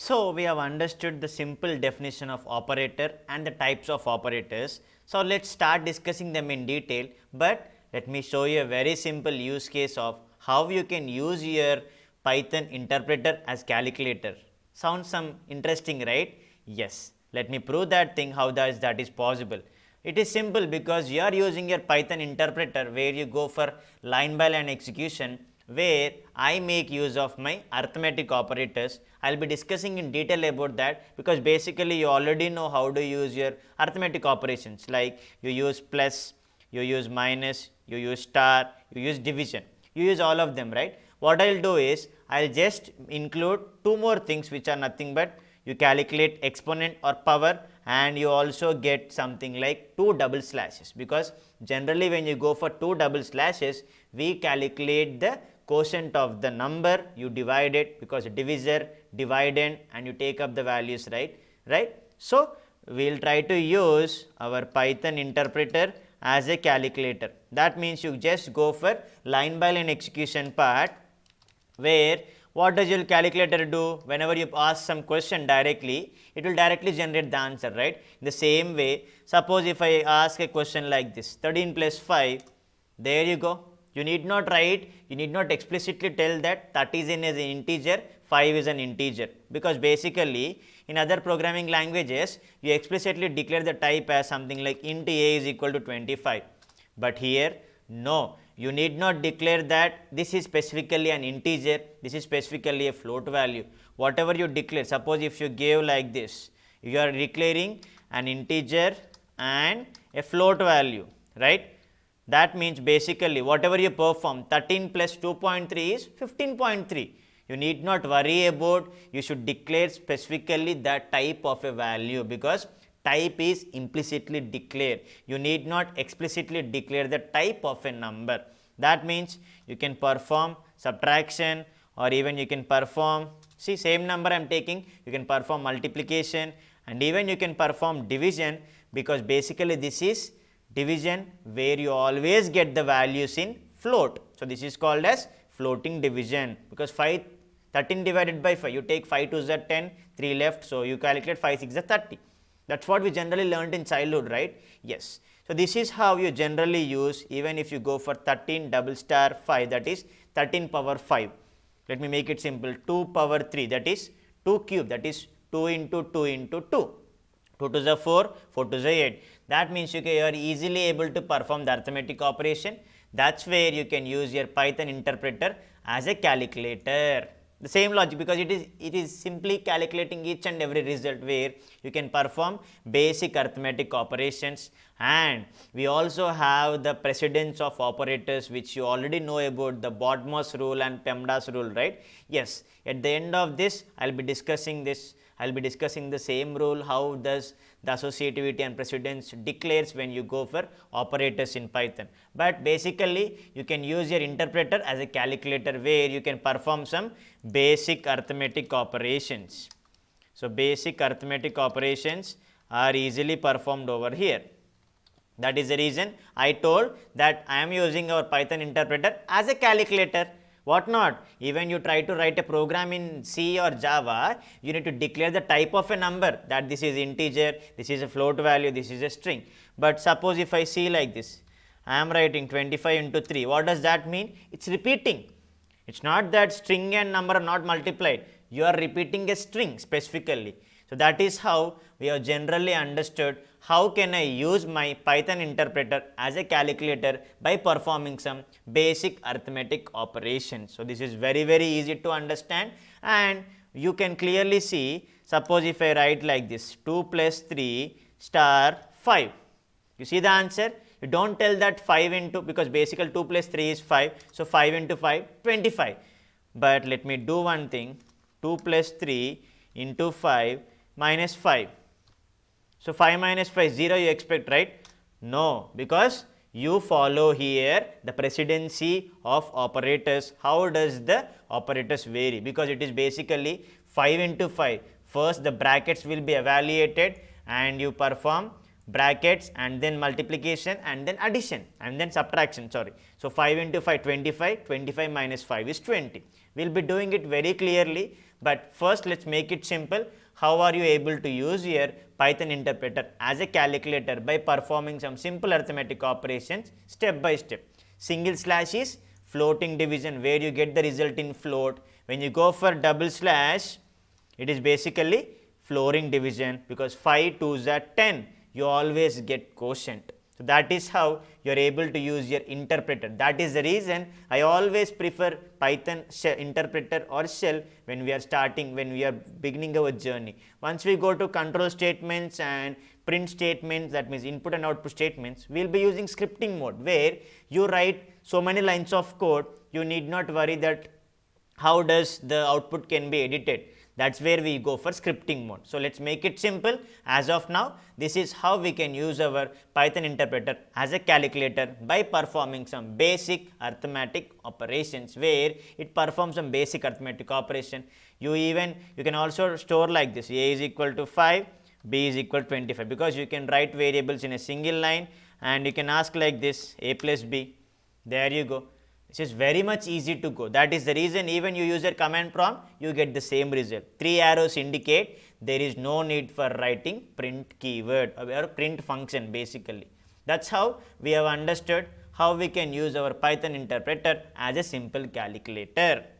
So, we have understood the simple definition of operator and the types of operators. So, let us start discussing them in detail, but let me show you a very simple use case of how you can use your Python interpreter as calculator. Sounds some interesting, right? Yes. Let me prove that thing how that is possible. It is simple because you are using your Python interpreter where you go for line by line execution, where I make use of my arithmetic operators. I will be discussing in detail about that because basically you already know how to use your arithmetic operations, like you use plus, you use minus, you use star, you use division, you use all of them, right? What I will do is I will just include two more things which are nothing but you calculate exponent or power, and you also get something like two double slashes, because generally when you go for two double slashes we calculate the quotient of the number, you divide it because divisor, dividend, and you take up the values, right. So, we will try to use our Python interpreter as a calculator. That means you just go for line by line execution part, where what does your calculator do? Whenever you ask some question directly, it will directly generate the answer, right. In the same way, suppose if I ask a question like this, 13 plus 5, there you go. You need not write, you need not explicitly tell that 13 is an integer, 5 is an integer, because basically in other programming languages you explicitly declare the type as something like int a is equal to 25, but here no, you need not declare that this is specifically an integer, this is specifically a float value. Whatever you declare, suppose if you give like this, you are declaring an integer and a float value, right. That means basically whatever you perform, 13 plus 2.3 is 15.3. You need not worry about, you should declare specifically that type of a value, because type is implicitly declared. You need not explicitly declare the type of a number. That means you can perform subtraction, or even you can perform, see, same number I am taking, you can perform multiplication, and even you can perform division, because basically this is division where you always get the values in float. So, this is called as floating division, because 13 divided by 5, you take 5 to the 10, 3 left, so you calculate 5 6 is 30. That is what we generally learned in childhood, right? Yes. So, this is how you generally use, even if you go for 13 double star 5, that is 13 power 5. Let me make it simple, 2 power 3, that is 2 cube, that is 2 into 2 into 2. 2 to the 4, 4 to the 8. That means you are easily able to perform the arithmetic operation. That is where you can use your Python interpreter as a calculator. The same logic, because it is simply calculating each and every result, where you can perform basic arithmetic operations. And we also have the precedence of operators, which you already know about, the BODMAS rule and PEMDAS rule, right? Yes, at the end of this I will be discussing this. I will be discussing the same rule, how does the associativity and precedence declares when you go for operators in Python. But basically you can use your interpreter as a calculator, where you can perform some basic arithmetic operations. So, basic arithmetic operations are easily performed over here. That is the reason I told that I am using our Python interpreter as a calculator. What not? Even you try to write a program in C or Java, you need to declare the type of a number, that this is integer, this is a float value, this is a string. But suppose if I see like this, I am writing 25 into 3. What does that mean? It is repeating. It is not that string and number are not multiplied. You are repeating a string specifically. So, that is how we have generally understood how can I use my Python interpreter as a calculator by performing some basic arithmetic operations. So, this is very easy to understand, and you can clearly see, suppose if I write like this, 2 plus 3 star 5. You see the answer? You do not tell that 5 into, because basically 2 plus 3 is 5. So, 5 into 5, 25. But let me do one thing, 2 plus 3 into 5 minus 5. So, 5 minus 5, 0 you expect, right? No, because you follow here the precedency of operators. How does the operators vary? Because it is basically 5 into 5. First the brackets will be evaluated and you perform brackets and then multiplication and then addition and then subtraction, sorry. So, 5 into 5, 25, 25 minus 5 is 20. We will be doing it very clearly, But first let's make it simple. How are you able to use your Python interpreter as a calculator? By performing some simple arithmetic operations step by step. Single slash is floating division, where you get the result in float. When you go for double slash, it is basically floating division, because 5 2s are 10, you always get quotient. So that is how you are able to use your interpreter. That is the reason I always prefer Python interpreter or shell when we are beginning our journey. Once we go to control statements and print statements, that means input and output statements, we will be using scripting mode, where you write so many lines of code, you need not worry that how does the output can be edited. That's where we go for scripting mode. So let's make it simple. As of now, this is how we can use our Python interpreter as a calculator by performing some basic arithmetic operations, where it performs some basic arithmetic operation. You can also store like this: a is equal to 5, b is equal to 25, because you can write variables in a single line, and you can ask like this: a plus b. There you go. This is very much easy to go. That is the reason even you use a command prompt, you get the same result. 3 arrows indicate there is no need for writing print keyword or print function basically. That's how we have understood how we can use our Python interpreter as a simple calculator.